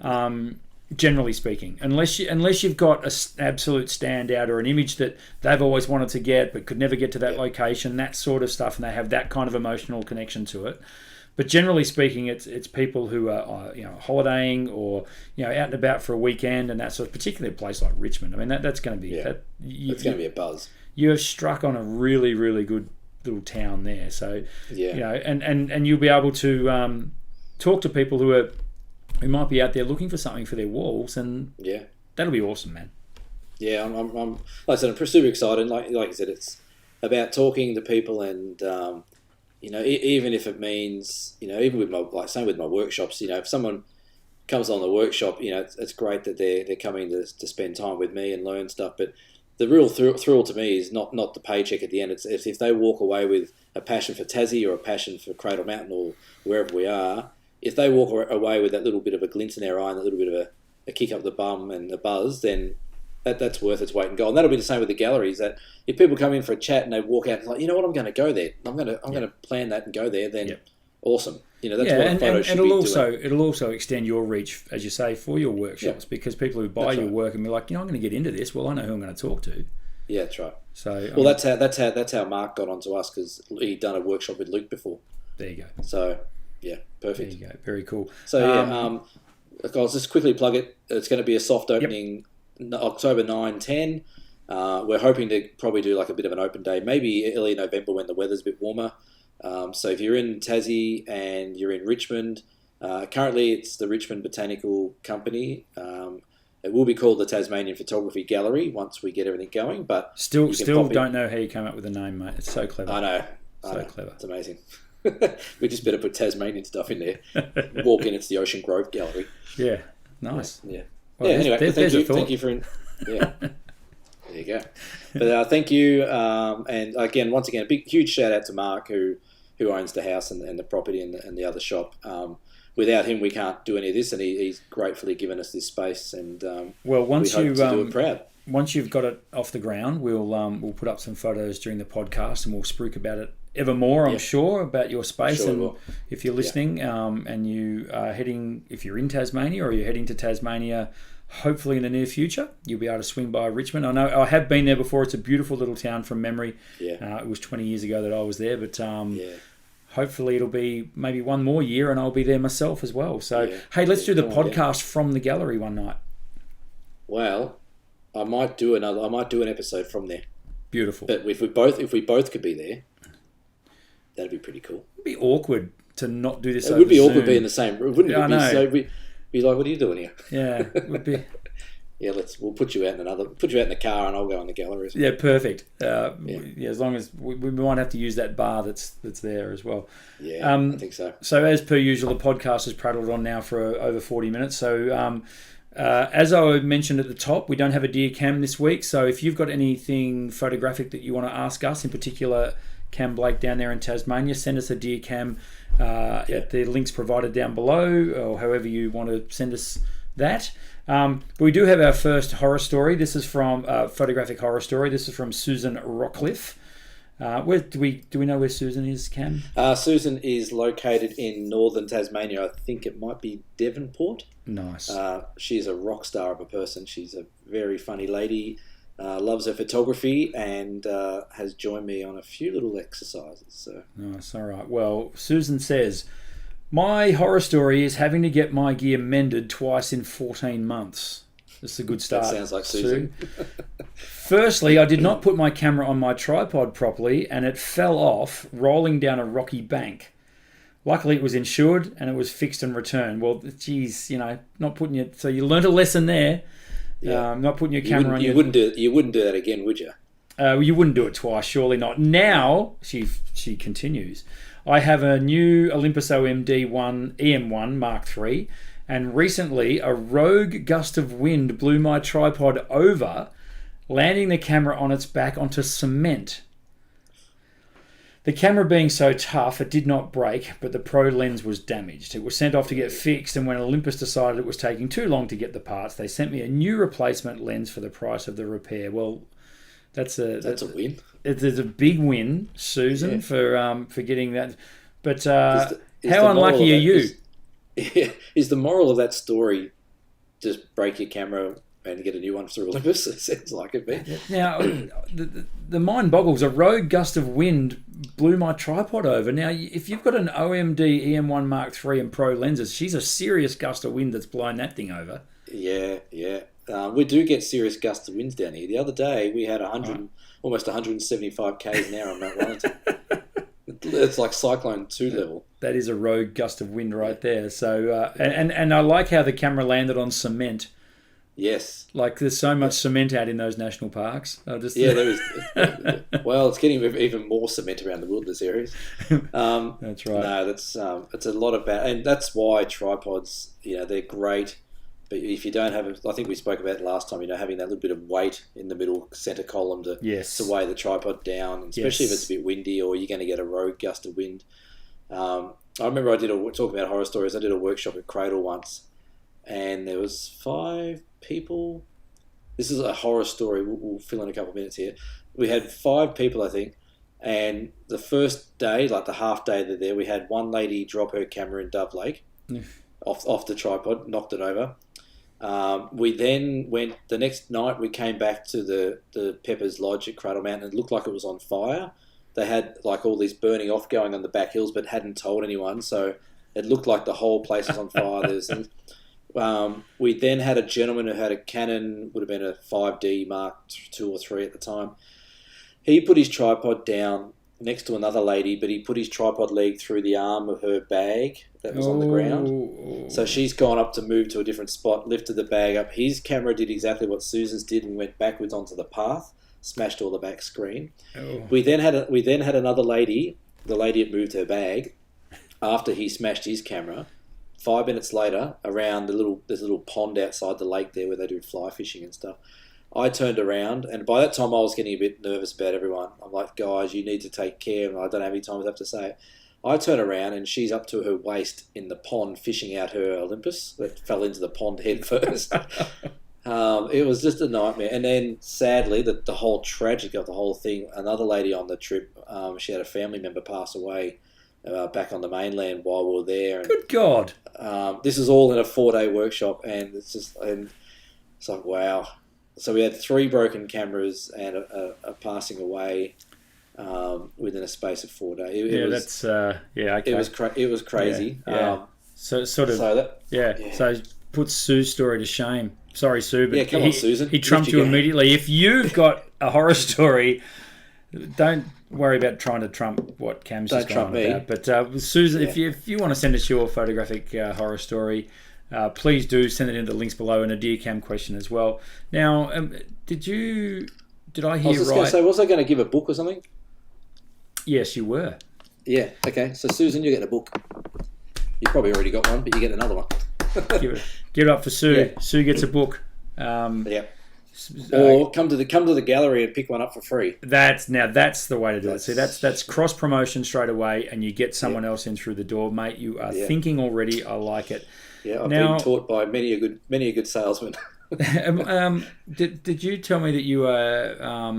Generally speaking, unless you've got an absolute standout or an image that they've always wanted to get but could never get to that location, that sort of stuff, and they have that kind of emotional connection to it. But generally speaking, it's people who are holidaying or out and about for a weekend, and that sort of, particularly a place like Richmond. I mean, that's going to be it's going to be a buzz. You have struck on a really, really good little town there, so and you'll be able to talk to people who might be out there looking for something for their walls, and that'll be awesome, man. Yeah, I'm like I said, I'm super excited. Like you said, it's about talking to people, and even if it means even with same with my workshops, if someone comes on the workshop, it's great that they're coming to spend time with me and learn stuff, but the real thrill to me is not the paycheck at the end. It's if they walk away with a passion for Tassie or a passion for Cradle Mountain or wherever we are. If they walk away with that little bit of a glint in their eye and a little bit of a kick up the bum and a buzz, then that's worth its weight in gold. And that'll be the same with the galleries. That if people come in for a chat and they walk out and like, what, I'm going to go there. I'm going to plan that and go there. Then awesome. That's what a photo should be doing. It'll also extend your reach, as you say, for your workshops, because people who buy your work and be like, I'm going to get into this. Well, I know who I'm going to talk to. Yeah, that's right. So that's how Mark got onto us, because he'd done a workshop with Luke before. There you go. So yeah, perfect. There you go. Very cool. So I'll just quickly plug it. It's going to be a soft opening, October 9, 10. We're hoping to probably do like a bit of an open day, maybe early November when the weather's a bit warmer. So if you're in Tassie and you're in Richmond, currently it's the Richmond Botanical Company. It will be called the Tasmanian Photography Gallery once we get everything going. But still don't know how you came up with the name, mate. It's so clever. I know. Clever. It's amazing. We just better put Tasmanian stuff in there. Walk in, it's the Ocean Grove Gallery. Yeah, nice. Yeah. Well, Anyway, thank you for. Yeah. There you go. But thank you, and once again, a huge shout out to Mark who owns the house and the property and the other shop. Without him, we can't do any of this, and he's gratefully given us this space. And once we hope to do it proud. Once you've got it off the ground, we'll put up some photos during the podcast, and we'll spruik about it ever more. I'm sure about your space, and if you're listening, and you are heading, if you're in Tasmania or you're heading to Tasmania, hopefully in the near future, you'll be able to swing by Richmond. I know I have been there before. It's a beautiful little town from memory. Yeah. It was 20 years ago that I was there, but hopefully it'll be maybe one more year and I'll be there myself as well. So, hey, let's do the podcast from the gallery one night. Well, I might do an episode from there. Beautiful. But if we both could be there, that'd be pretty cool. It'd be awkward to not do this. It would be awkward being in the same room, wouldn't it? I know. So we'd be like, what are you doing here? Yeah, it would be. Yeah, we'll put you out in the car, and I'll go in the gallery as well. Yeah, perfect. As long as we might have to use that bar that's there as well. Yeah, I think so. So as per usual, the podcast has prattled on now for over 40 minutes. So as I mentioned at the top, we don't have a Dear Cam this week. So if you've got anything photographic that you want to ask us, in particular Cam Blake down there in Tasmania, send us a Dear Cam at the links provided down below, or however you want to send us that. But we do have our first horror story. This is from photographic horror story. This is from Susan Rockcliffe. Where do we know where Susan is, Cam? Susan is located in northern Tasmania. I think it might be Devonport. Nice. She's a rock star of a person. She's a very funny lady. Loves her photography and has joined me on a few little exercises. So. Nice. All right. Well, Susan says, my horror story is having to get my gear mended twice in 14 months. That's a good start. That sounds like Susan. Firstly, I did not put my camera on my tripod properly and it fell off rolling down a rocky bank. Luckily, it was insured and it was fixed and returned. Well, geez, not putting it. So you learned a lesson there. Yeah. Not putting your camera on. You wouldn't do that again, would you? You wouldn't do it twice, surely not. Now she continues. I have a new Olympus OMD1 EM1 Mark III, and recently a rogue gust of wind blew my tripod over, landing the camera on its back onto cement. The camera being so tough, it did not break, but the pro lens was damaged. It was sent off to get fixed, and when Olympus decided it was taking too long to get the parts, they sent me a new replacement lens for the price of the repair. Well, that's a win. It's a big win, Susan, for getting that. But how unlucky are you? Is the moral of that story just break your camera and get a new one through Olympus? It sounds like it, man. Now, the mind boggles. A rogue gust of wind blew my tripod over. Now, if you've got an OMD EM1 Mark III and Pro lenses, she's a serious gust of wind that's blown that thing over. Yeah. We do get serious gusts of winds down here. The other day, we had almost 175 k's an hour on Mount Wellington. It's like Cyclone 2 level. That is a rogue gust of wind right there. So, and I like how the camera landed on cement. Yes. Like there's so much cement out in those national parks. There is. Well, it's getting even more cement around the wilderness areas. That's right. No, it's a lot of bad, and that's why tripods, they're great. But if you don't have, I think we spoke about it last time, having that little bit of weight in the middle center column to weigh the tripod down, especially if it's a bit windy or you're going to get a rogue gust of wind. I remember talking about horror stories. I did a workshop at Cradle once, and there was 5 people. This is a horror story. We'll fill in a couple of minutes here. We had 5 people, I think, and the first day, like the half day they're there, we had one lady drop her camera in Dove Lake off the tripod, knocked it over. We then went the next night. We came back to the Peppers Lodge at Cradle Mountain. And it looked like it was on fire. They had like all these burning off going on the back hills, but hadn't told anyone. So it looked like the whole place was on fire. We then had a gentleman who had a Canon, would have been a 5D Mark II or 3 at the time. He put his tripod down next to another lady, but he put his tripod leg through the arm of her bag that was on the ground. So she's gone up to move to a different spot, lifted the bag up. His camera did exactly what Susan's did and went backwards onto the path, smashed all the back screen. We then had another lady. The lady had moved her bag after he smashed his camera. 5 minutes later, around there's a little pond outside the lake there where they do fly fishing and stuff. I turned around, and by that time I was getting a bit nervous about everyone. I'm like, guys, you need to take care. And I don't know how many times I have to say it. I turn around, and she's up to her waist in the pond fishing out her Olympus that fell into the pond head first. It was just a nightmare. And then, sadly, the whole tragic of the whole thing, another lady on the trip, she had a family member pass away back on the mainland while we were there. And, good God. This is all in a 4-day workshop, and it's like, wow. So we had 3 broken cameras and a passing away within a space of 4 days. Okay. It was crazy. Yeah. So puts Sue's story to shame. Sorry, Sue, but come on, Susan. He trumped you immediately. If you've got a horror story, don't worry about trying to trump what Cam's just going on about. But Susan, if you want to send us your photographic horror story, please do send it in the links below, and a Dear Cam question as well. Now, did I hear right? Was I going to give a book or something? Yes, you were. Yeah. Okay. So Susan, you're getting a book. You probably already got one, but you get another one. give it up for Sue. Yeah. Sue gets a book. Or come to the gallery and pick one up for free. That's the way to do it. See, that's cross promotion straight away, and you get someone else in through the door, mate. You are thinking already. I like it. Yeah, I've been taught by many a good salesman. Did you tell me that you are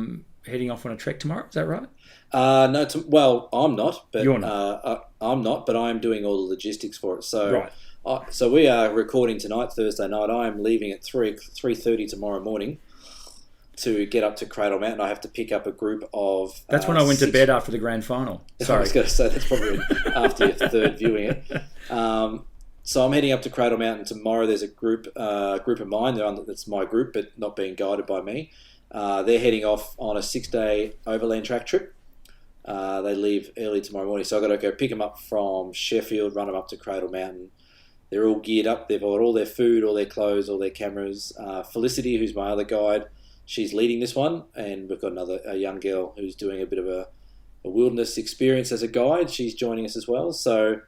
heading off on a trek tomorrow? Is that right? No, well, I'm not, but You're not. I'm not, but I'm doing all the logistics for it. So, Right. So we are recording tonight, Thursday night. I am leaving at 3:30 tomorrow morning to get up to Cradle Mountain. I have to pick up a group of. That's when I went to bed after the grand final. I Sorry. was going to say that's probably after your third viewing it. So I'm heading up to Cradle Mountain tomorrow. There's a group of mine. That's my group, but not being guided by me. They're heading off on a 6-day overland track trip. They leave early tomorrow morning, so I've got to go pick them up from Sheffield, run them up to Cradle Mountain. They're all geared up. They've got all their food, all their clothes, all their cameras. Felicity, who's my other guide, she's leading this one, and we've got a young girl who's doing a bit of a wilderness experience as a guide. She's joining us as well. So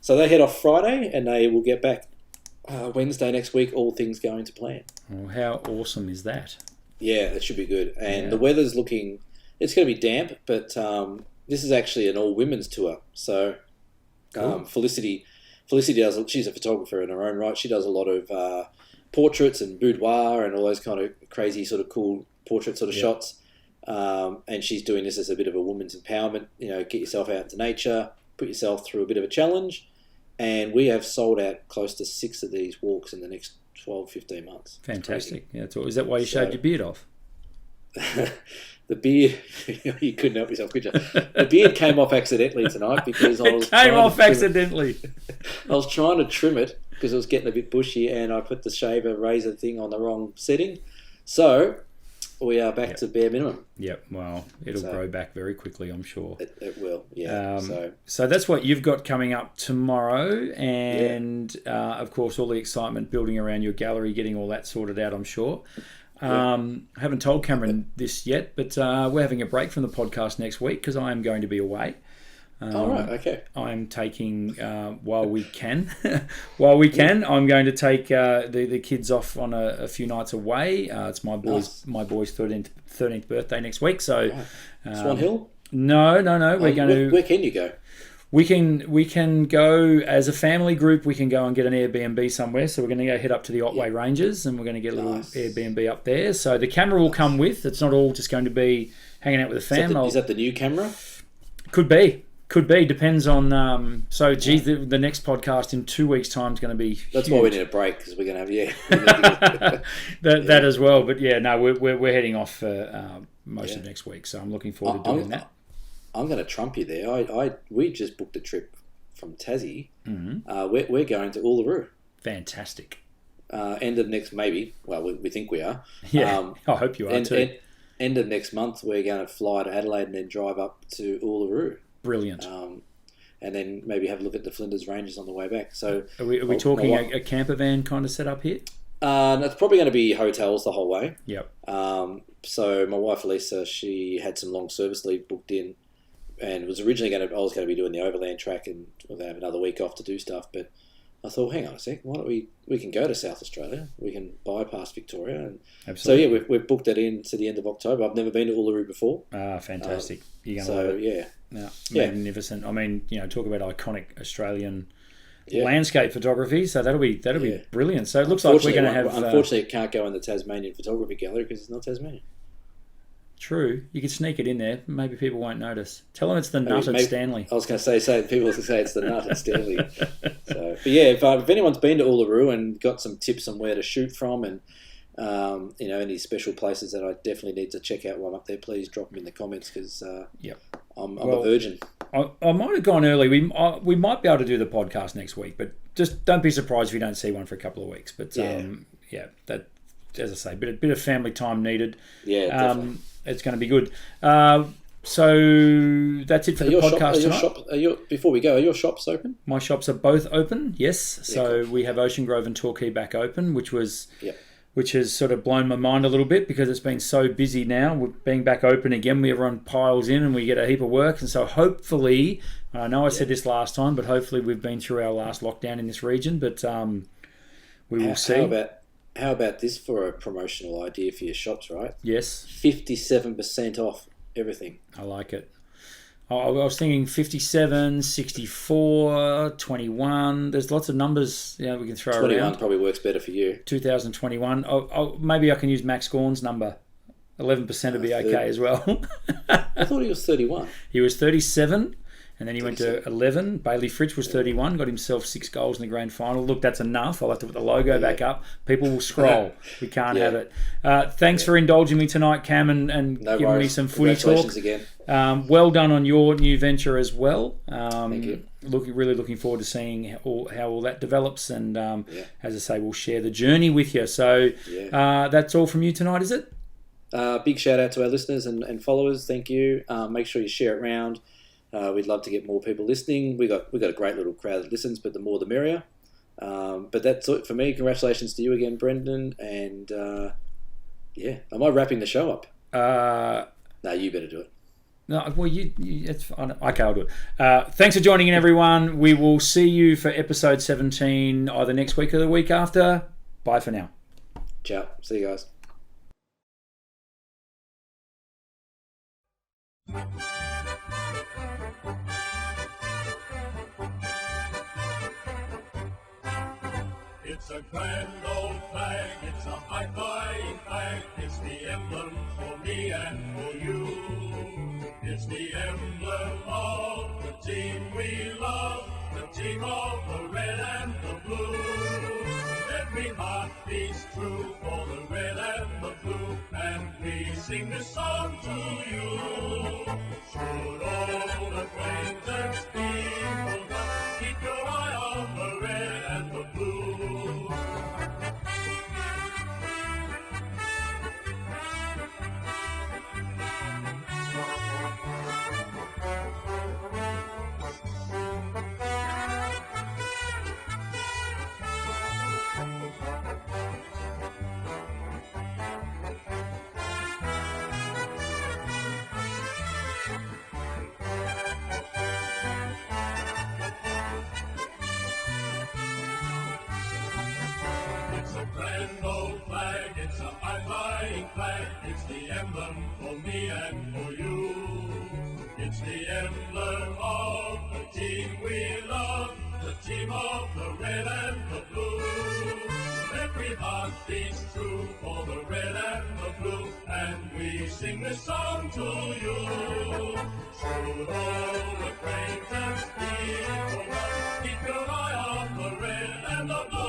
they head off Friday, and they will get back Wednesday next week, all things going to plan. Oh, how awesome is that? Yeah, it should be good. And the weather's looking... It's going to be damp, but this is actually an all-women's tour. So cool. Felicity does... She's a photographer in her own right. She does a lot of portraits and boudoir and all those kind of crazy sort of cool portrait sort of shots. And she's doing this as a bit of a woman's empowerment. You know, get yourself out into nature, put yourself through a bit of a challenge. And we have sold out close to 6 of these walks in the next 12, 15 months. Fantastic. Yeah, is that why you shaved your beard off? The beard, you couldn't help yourself, could you? The beard came off accidentally tonight because I was accidentally. I was trying to trim it because it was getting a bit bushy, and I put the shaver razor thing on the wrong setting. So we are back to bare minimum. Yep. Well, it'll grow back very quickly, I'm sure. It will. Yeah. So that's what you've got coming up tomorrow, and of course all the excitement building around your gallery, getting all that sorted out, I'm sure. I haven't told Cameron this yet, but we're having a break from the podcast next week because I am going to be away. All right, okay. I'm taking while we can. I'm going to take the kids off on a few nights away. It's my boy's 13th birthday next week. So Swan Hill? No. We're going to. Where can you go? We can go as a family group. We can go and get an Airbnb somewhere. So we're going to go head up to the Otway Ranges, and we're going to get a little Airbnb up there. So the camera will come with. It's not all just going to be hanging out with the fam. Is that the new camera? Could be. Depends on. The next podcast in 2 weeks' time is going to be. That's why we need a break, because we're going to have that as well. But we're heading off for most of next week. So I'm looking forward to doing that. I'm going to trump you there. We just booked a trip from Tassie. Mm-hmm. We're going to Uluru. Fantastic. End of next, maybe. Well, we think we are. Yeah, I hope you are too. End of next month, we're going to fly to Adelaide and then drive up to Uluru. Brilliant. And then maybe have a look at the Flinders Ranges on the way back. So are we talking a camper van kind of setup here? It's probably going to be hotels the whole way. Yep. So my wife Elisa, she had some long service leave booked in, and was originally I was going to be doing the overland track, and we're going to have another week off to do stuff. But I thought, hang on a sec, why don't we can go to South Australia? We can bypass Victoria. And absolutely. So we've booked that in to the end of October. I've never been to Uluru before. Fantastic. You're going to love it. Magnificent. I mean, talk about iconic Australian landscape photography. So that'll be brilliant. So it looks like we're going to have. Unfortunately, it can't go in the Tasmanian photography gallery because it's not Tasmania. True. You could sneak it in there. Maybe people won't notice. Tell them it's the nut at Stanley. I was going to say people can say it's the nut at Stanley. But if anyone's been to Uluru and got some tips on where to shoot from, and any special places that I definitely need to check out while I'm up there, please drop them in the comments, because I'm a virgin. I might have gone early. We might be able to do the podcast next week, but just don't be surprised if you don't see one for a couple of weeks. But that, as I say, bit of family time needed. Yeah, definitely. It's going to be good. So that's it for the podcast tonight. Before we go, are your shops open? My shops are both open, yes. So we have Ocean Grove and Torquay back open, which has sort of blown my mind a little bit because it's been so busy now. We're being back open again. Everyone piles in and we get a heap of work. And so hopefully, I know I said this last time, but hopefully we've been through our last lockdown in this region. But we will see. How about this for a promotional idea for your shops, right? Yes. 57% off everything. I like it. I was thinking 57, 64, 21. There's lots of numbers we can throw 21 around. Probably works better for you. 2021. Maybe I can use Max Gorn's number. 11% would be okay as well. I thought he was 31. He was 37. And then he went to 11. Bailey Fritsch was 31, got himself 6 goals in the grand final. Look, that's enough. I'll have to put the logo back up. People will scroll. We can't have it. Thanks for indulging me tonight, Cam, and giving me some footy talk. Again. Well done on your new venture as well. Thank you. Really looking forward to seeing how all that develops. And as I say, we'll share the journey with you. So that's all from you tonight, is it? Big shout out to our listeners and followers. Thank you. Make sure you share it around. We'd love to get more people listening. We got a great little crowd that listens, but the more the merrier. But that's it for me. Congratulations to you again, Brendan. And am I wrapping the show up? No, you better do it. No, well, you it's fine. Okay, I'll do it. Thanks for joining in, everyone. We will see you for episode 17 either next week or the week after. Bye for now. Ciao. See you guys. It's a grand old flag, it's a high-flying flag, it's the emblem for me and for you. It's the emblem of the team we love, the team of the red and the blue. Every heart beats true for the red and the blue, and we sing this song to you. Should old acquaintance be forgot, keep your eye on the red and the blue. Grand old flag, it's a high-flying flag, it's the emblem for me and for you. It's the emblem of the team we love, the team of the red and the blue. Every heart beats true for the red and the blue, and we sing this song to you. Should old acquaintance be forgot, keep your eye on the red and the blue.